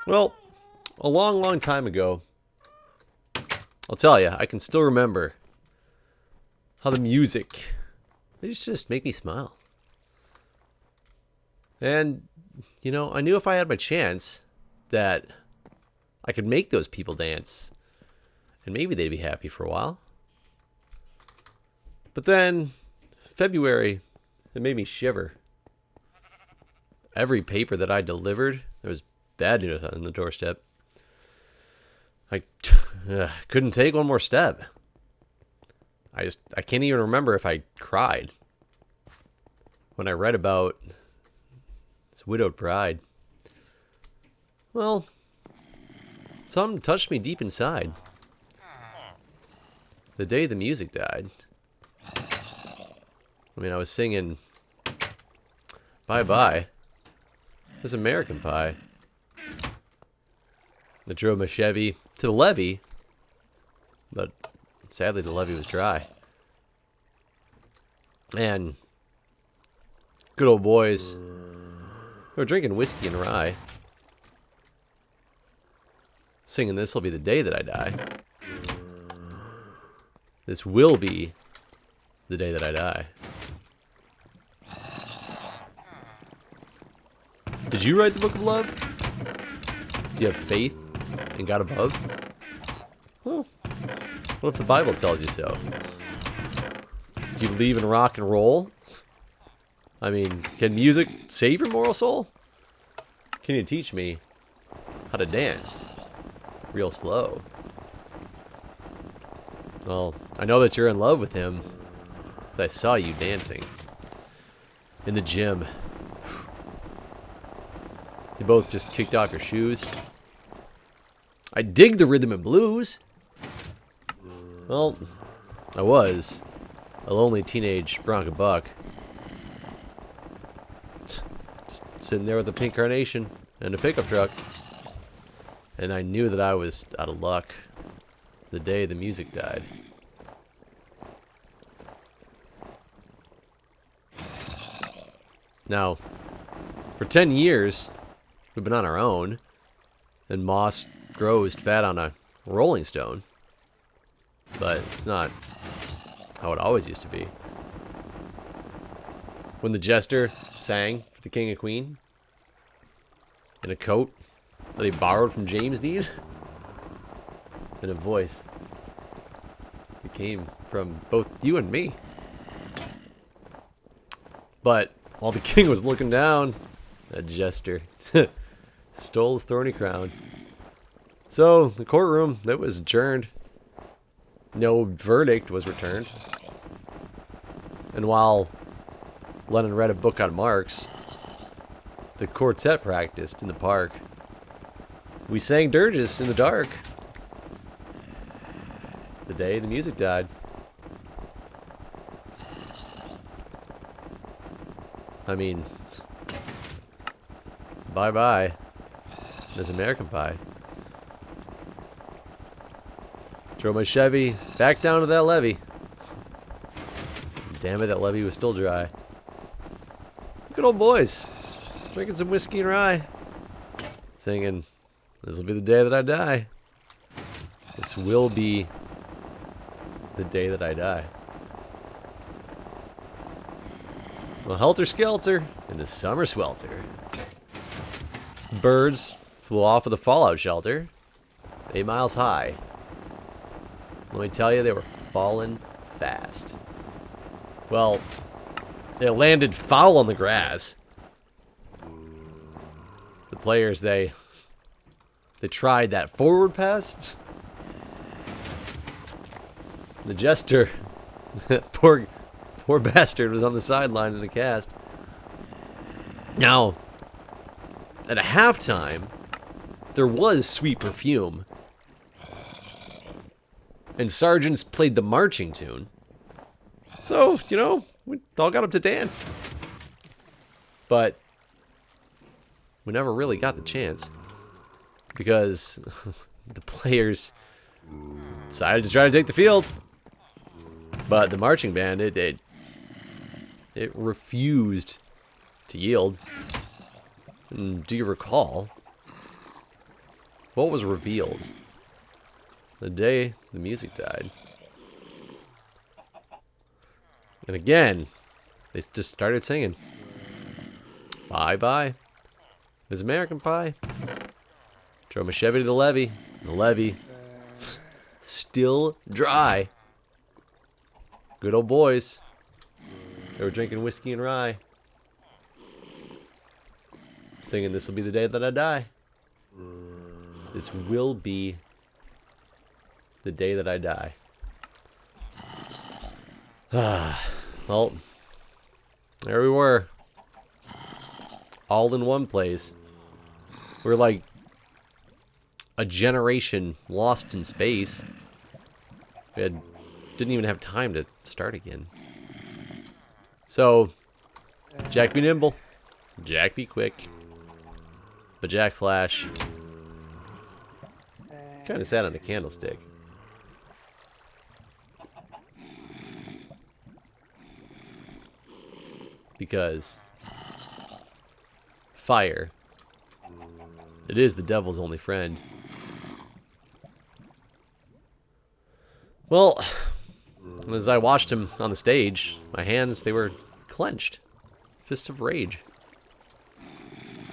Well, a long, long time ago, I'll tell you, I can still remember how the music, they used to just make me smile. And, you know, I knew if I had my chance that I could make those people dance. And maybe they'd be happy for a while. But then, February, it made me shiver. Every paper that I delivered, there was bad news on the doorstep. I couldn't take one more step. I can't even remember if I cried when I read about this widowed bride. Well, something touched me deep inside. The day the music died. I mean, I was singing Bye Bye. This American Pie. I drove my Chevy to the levee, but sadly the levee was dry. And good old boys were drinking whiskey and rye, singing "This Will Be the Day That I Die." This will be the day that I die. Did you write the Book of Love? Do you have faith in God above? Well, what if the Bible tells you so? Do you believe in rock and roll? I mean, can music save your moral soul? Can you teach me how to dance real slow? Well, I know that you're in love with him, because I saw you dancing in the gym. You both just kicked off your shoes. I dig the rhythm and blues. Well, I was a lonely teenage Bronco buck. Just sitting there with a pink carnation and a pickup truck. And I knew that I was out of luck the day the music died. Now, for 10 years, we've been on our own, and moss grows fat on a rolling stone. But it's not how it always used to be. When the jester sang for the king and queen in a coat that he borrowed from James Dean, and a voice that came from both you and me. But while the king was looking down, a jester stole his thorny crown. So the courtroom that was adjourned, no verdict was returned. And while Lennon read a book on Marx, the quartet practiced in the park. We sang dirges in the dark. The day the music died. I mean, bye-bye. There's American Pie. Drove my Chevy back down to that levee. Damn it, that levee was still dry. Good old boys. Drinking some whiskey and rye. Singing, "This will be the day that I die. This will be the day that I die." Well, helter-skelter in the summer swelter. Birds flew off of the fallout shelter 8 miles high. Let me tell you, they were falling fast. Well, they landed foul on the grass. The players, they tried that forward pass. The jester, poor bastard, was on the sideline in a cast. Now, at a halftime, there was sweet perfume. And sergeants played the marching tune. So, you know, we all got up to dance. But we never really got the chance. Because the players decided to try to take the field. But the marching band, it refused to yield. And do you recall? What was revealed? The day the music died. And again, they just started singing. Bye-bye. Miss American Pie. Drove my Chevy to the levee. The levee. Still dry. Good old boys. They were drinking whiskey and rye. Singing, "This will be the day that I die. This will be the day that I die." Well, there we were. All in one place. We're like a generation lost in space. We didn't even have time to start again. So, Jack be nimble, Jack be quick, but Jack Flash kind of sat on a candlestick. Because fire, it is the devil's only friend. Well, as I watched him on the stage, my hands, they were clenched. Fists of rage.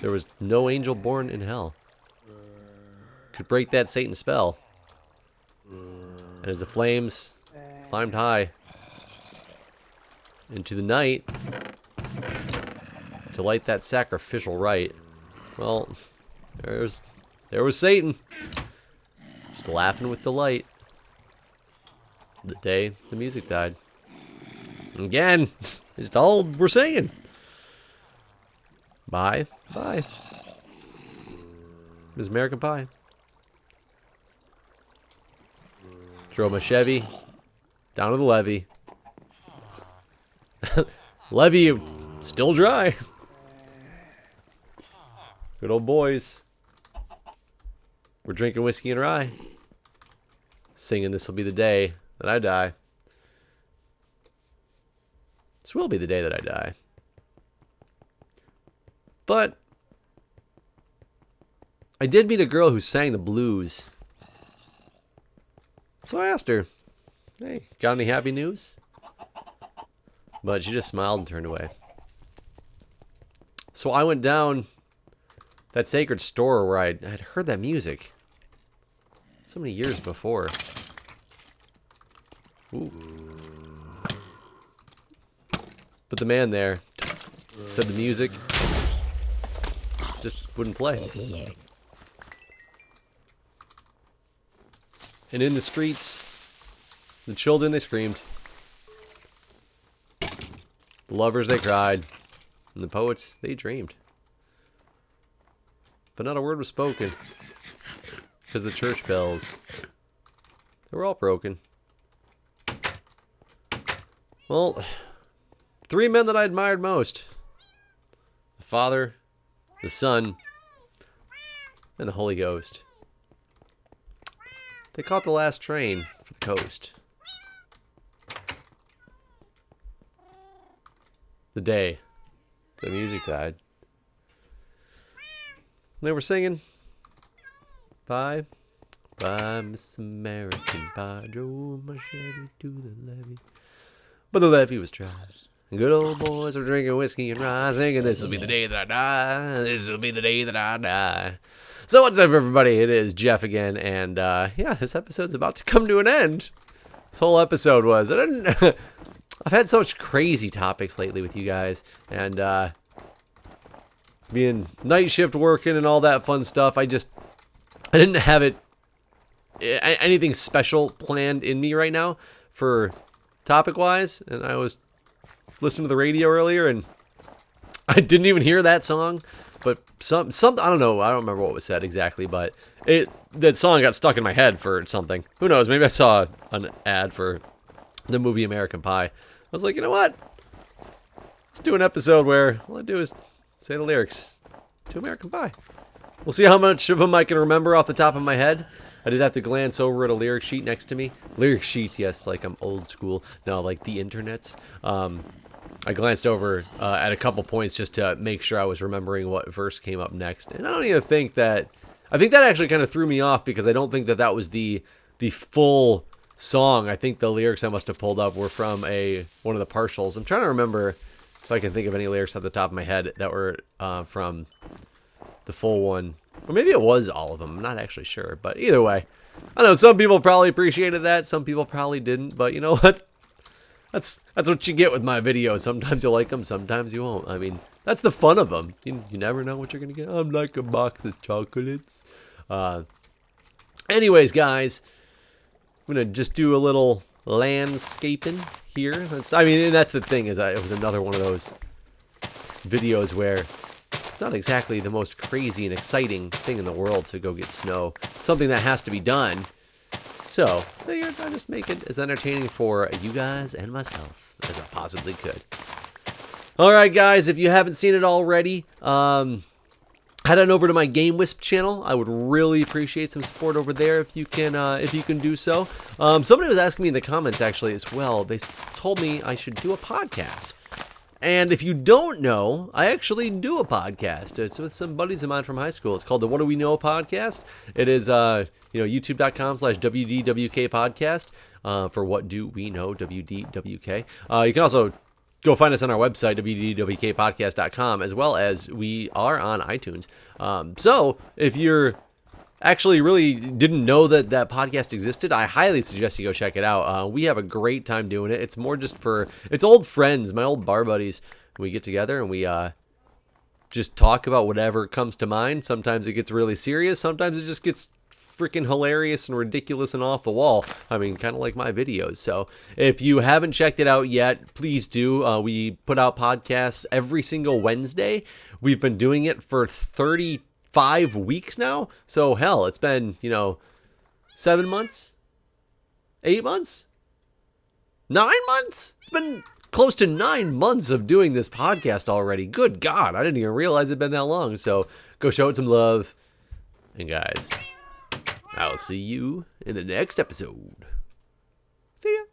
There was no angel born in hell could break that Satan spell. And as the flames climbed high into the night to light that sacrificial rite, well, there was Satan, just laughing with delight. The day the music died. Again, it's all we're saying. Bye, bye. Miss American Pie. Drove my Chevy down to the levee. Levee still dry. Good old boys. We're drinking whiskey and rye. Singing, "This will be the day that I die." This will be the day that I die. But I did meet a girl who sang the blues. So I asked her, "Hey, got any happy news?" But she just smiled and turned away. So I went down that sacred store where I'd heard that music so many years before. Ooh. But the man there said the music just wouldn't play. And in the streets, the children, they screamed. The lovers, they cried. And the poets, they dreamed. But not a word was spoken. Because the church bells, they were all broken. Well, three men that I admired most. The Father, the Son, and the Holy Ghost. They caught the last train for the coast. The day the music died. They were singing, "Bye, bye, Miss American Pie, drove my Chevy to the levee." But the levee was dry. And good old boys were drinking whiskey and rye, singing, "This will be the day that I die. This will be the day that I die." So what's up, everybody? It is Jeff again, and yeah, this episode's about to come to an end. This whole episode was. I've had so much crazy topics lately with you guys, and being night shift working and all that fun stuff. I didn't have anything special planned in me right now for topic wise, and I was listening to the radio earlier, and I didn't even hear that song. But some I don't know. I don't remember what was said exactly, but that song got stuck in my head for something. Who knows? Maybe I saw an ad for the movie American Pie. I was like, you know what? Let's do an episode where all I do is say the lyrics to American Pie. We'll see how much of them I can remember off the top of my head. I did have to glance over at a lyric sheet next to me. Lyric sheet, yes, like I'm old school. No, like the internets. I glanced over at a couple points just to make sure I was remembering what verse came up next. And I don't even think that I think that actually kind of threw me off because I don't think that that was the full song. I think the lyrics I must have pulled up were from one of the partials. I'm trying to remember if I can think of any lyrics at the top of my head that were from the full one. Or maybe it was all of them. I'm not actually sure. But either way, I know some people probably appreciated that. Some people probably didn't. But you know what? That's what you get with my videos. Sometimes you'll like them. Sometimes you won't. I mean, that's the fun of them. You never know what you're going to get. I'm like a box of chocolates. Anyways, guys, I'm going to just do a little landscaping here. And that's the thing, is it was another one of those videos where it's not exactly the most crazy and exciting thing in the world to go get snow. It's something that has to be done. So, I figured I'd just make it as entertaining for you guys and myself as I possibly could. Alright guys, if you haven't seen it already, head on over to my Game Wisp channel. I would really appreciate some support over there if you can do so. Somebody was asking me in the comments actually as well. They told me I should do a podcast. And if you don't know, I actually do a podcast. It's with some buddies of mine from high school. It's called the What Do We Know podcast. It is youtube.com/WDWK podcast for What Do We Know, WDWK. You can also go find us on our website, WDWKpodcast.com, as well as we are on iTunes. So if you're actually really didn't know that that podcast existed, I highly suggest you go check it out. We have a great time doing it. It's more just it's old friends, my old bar buddies. We get together and we just talk about whatever comes to mind. Sometimes it gets really serious. Sometimes it just gets freaking hilarious and ridiculous and off the wall. I mean, kind of like my videos. So if you haven't checked it out yet, please do. We put out podcasts every single Wednesday. We've been doing it for 35 weeks now. So hell, it's been, 7 months, 8 months, 9 months. It's been close to 9 months of doing this podcast already. Good God, I didn't even realize it'd been that long. So go show it some love. And guys, I'll see you in the next episode. See ya.